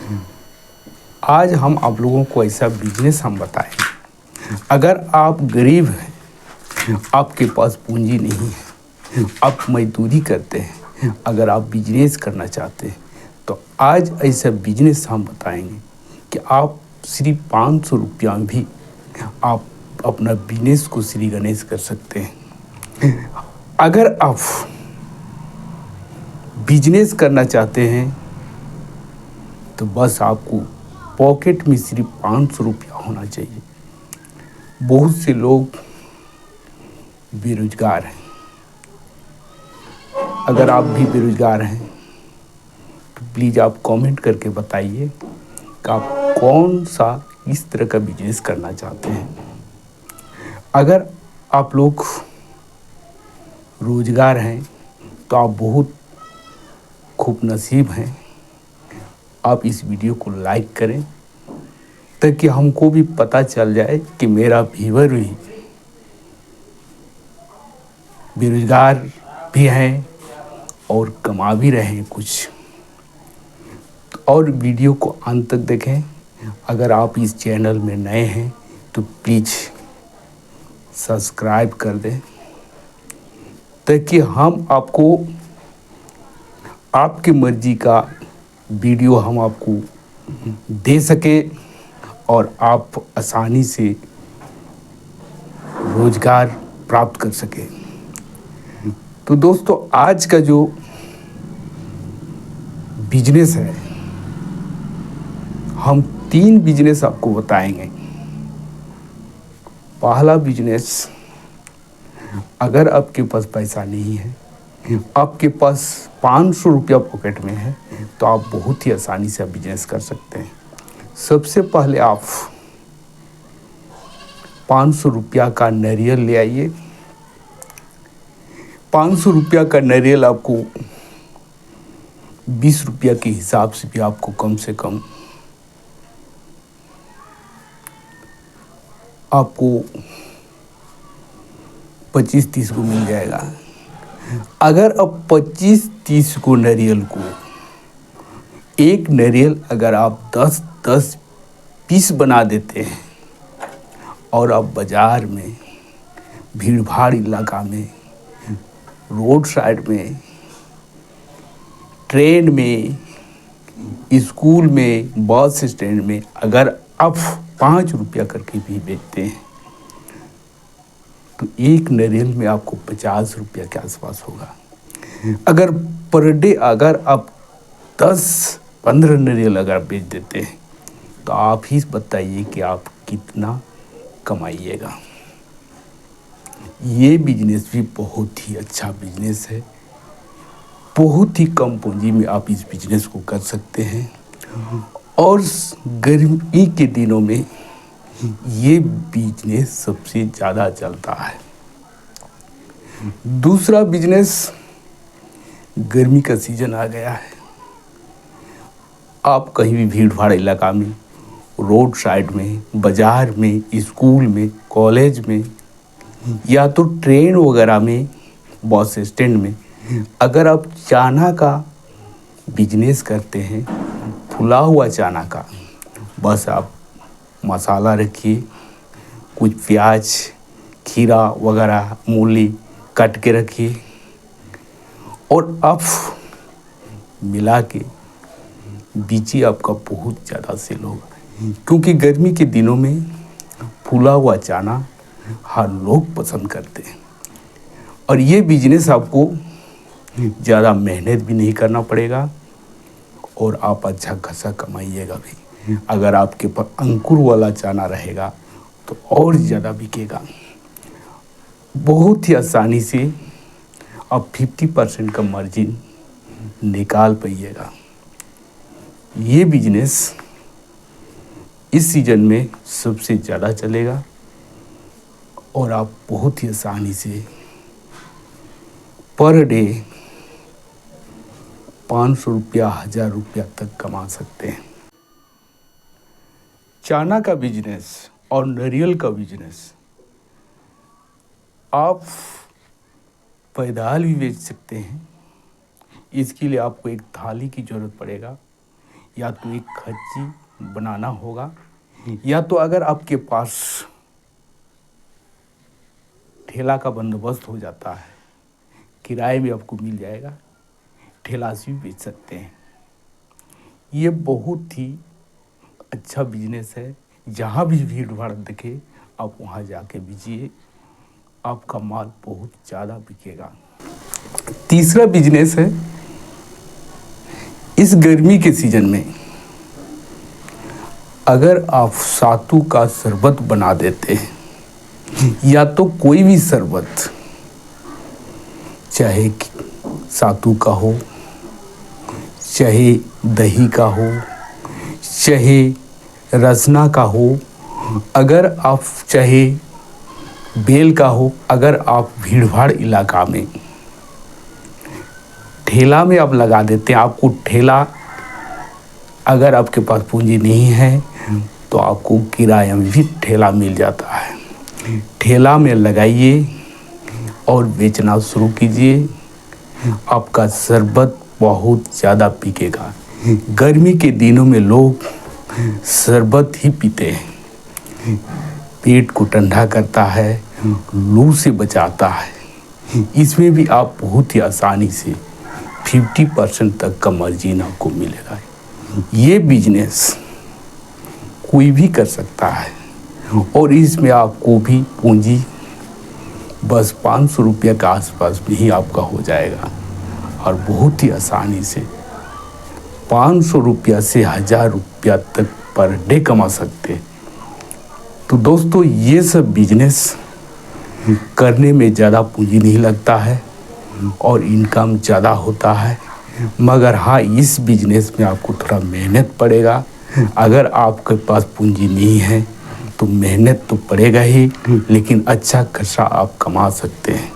आज हम आप लोगों को ऐसा बिजनेस हम बताएं। अगर आप गरीब हैं, आपके पास पूंजी नहीं है, आप मजदूरी करते हैं, अगर आप बिजनेस करना चाहते हैं तो आज ऐसा बिजनेस हम बताएंगे कि आप सिर्फ 500 रुपया में भी आप अपना बिजनेस को श्री गणेश कर सकते हैं। अगर आप बिजनेस करना चाहते हैं तो बस आपको पॉकेट में सिर्फ 500 रुपया होना चाहिए। बहुत से लोग बेरोजगार हैं। अगर आप भी बेरोजगार हैं तो प्लीज़ आप कमेंट करके बताइए कि आप कौन सा इस तरह का बिजनेस करना चाहते हैं। अगर आप लोग रोजगार हैं तो आप बहुत खूब नसीब हैं। आप इस वीडियो को लाइक करें ताकि हमको भी पता चल जाए कि मेरा व्यूअर भी बेरोजगार भी हैं और कमा भी रहे हैं कुछ। और वीडियो को अंत तक देखें। अगर आप इस चैनल में नए हैं तो प्लीज़ सब्सक्राइब कर दें ताकि हम आपको आपकी मर्जी का वीडियो हम आपको दे सके और आप आसानी से रोजगार प्राप्त कर सके। तो दोस्तों, आज का जो बिजनेस है, हम 3 बिजनेस आपको बताएंगे। पहला बिजनेस, अगर आपके पास पैसा नहीं है, आपके पास 500 रुपया पॉकेट में है तो आप बहुत ही आसानी से बिजनेस कर सकते हैं। सबसे पहले आप 500 रुपया का नारियल ले आइए। 500 रुपया का नारियल आपको 20 रुपया के हिसाब से भी आपको कम से कम आपको 25-30 को मिल जाएगा। अगर अब 25-30 को नारियल को, एक नारियल अगर आप 10-10 पीस बना देते हैं और आप बाज़ार में, भीड़ भाड़ इलाका में, रोड साइड में, ट्रेन में, स्कूल में, बस स्टैंड में अगर आप 5 रुपया करके भी बेचते हैं तो एक नारियल में आपको 50 रुपया के आसपास होगा। अगर पर डे अगर आप 10-15 नारियल अगर बेच देते हैं तो आप ही बताइए कि आप कितना कमाइएगा। ये बिजनेस भी बहुत ही अच्छा बिजनेस है। बहुत ही कम पूंजी में आप इस बिजनेस को कर सकते हैं और गर्मी के दिनों में ये बिजनेस सबसे ज़्यादा चलता है। दूसरा बिजनेस, गर्मी का सीजन आ गया है। आप कहीं भी भीड़ भाड़ इलाका में, रोड साइड में, बाज़ार में, स्कूल में, कॉलेज में या तो ट्रेन वगैरह में, बस स्टैंड में अगर आप चाना का बिजनेस करते हैं, फुला हुआ चाना का, बस आप मसाला रखिए, कुछ प्याज, खीरा वगैरह, मूली काट के रखिए और आप मिला के बीचिए, आपका बहुत ज़्यादा सेल होगा। क्योंकि गर्मी के दिनों में फूला हुआ चाना हर लोग पसंद करते हैं और ये बिजनेस आपको ज़्यादा मेहनत भी नहीं करना पड़ेगा और आप अच्छा खासा कमाइएगा भी। अगर आपके पास अंकुर वाला चाना रहेगा तो और ज़्यादा बिकेगा। बहुत ही आसानी से आप 50% का मार्जिन निकाल पाइएगा। ये बिजनेस इस सीज़न में सबसे ज़्यादा चलेगा और आप बहुत ही आसानी से पर डे 500 रुपया, 1000 रुपया तक कमा सकते हैं। चाना का बिजनेस और नारियल का बिजनेस आप पैदाल भी बेच सकते हैं। इसके लिए आपको एक थाली की ज़रूरत पड़ेगा या तो एक खच्ची बनाना होगा, या तो अगर आपके पास ठेला का बंदोबस्त हो जाता है, किराए में आपको मिल जाएगा, ठेला से भी बेच सकते हैं। ये बहुत ही अच्छा बिजनेस है। जहाँ भी भीड़ भाड़ दिखे आप वहाँ जाके बेचिए, आपका माल बहुत ज़्यादा बिकेगा। तीसरा बिजनेस है, इस गर्मी के सीजन में अगर आप सातू का शरबत बना देते हैं, या तो कोई भी शरबत, चाहे सातू का हो, चाहे दही का हो, चाहे रसना का हो, अगर आप चाहे बेल का हो, अगर आप भीड़ भाड़ इलाका में ठेला में आप लगा देते हैं, आपको ठेला, अगर आपके पास पूंजी नहीं है तो आपको किराए में भी ठेला मिल जाता है। ठेला में लगाइए और बेचना शुरू कीजिए, आपका शरबत बहुत ज़्यादा बिकेगा। गर्मी के दिनों में लोग शरबत ही पीते हैं, पेट को ठंडा करता है, लू से बचाता है। इसमें भी आप बहुत ही आसानी से 50% तक का मार्जिन आपको मिलेगा। ये बिजनेस कोई भी कर सकता है और इसमें आपको भी पूंजी बस 500 रुपये के आसपास में ही आपका हो जाएगा और बहुत ही आसानी से 500 रुपया से 1000 रुपया तक पर डे कमा सकते हैं। तो दोस्तों, ये सब बिजनेस करने में ज़्यादा पूंजी नहीं लगता है और इनकम ज़्यादा होता है, मगर हाँ, इस बिजनेस में आपको थोड़ा मेहनत पड़ेगा। अगर आपके पास पूंजी नहीं है तो मेहनत तो पड़ेगा ही, लेकिन अच्छा खासा आप कमा सकते हैं।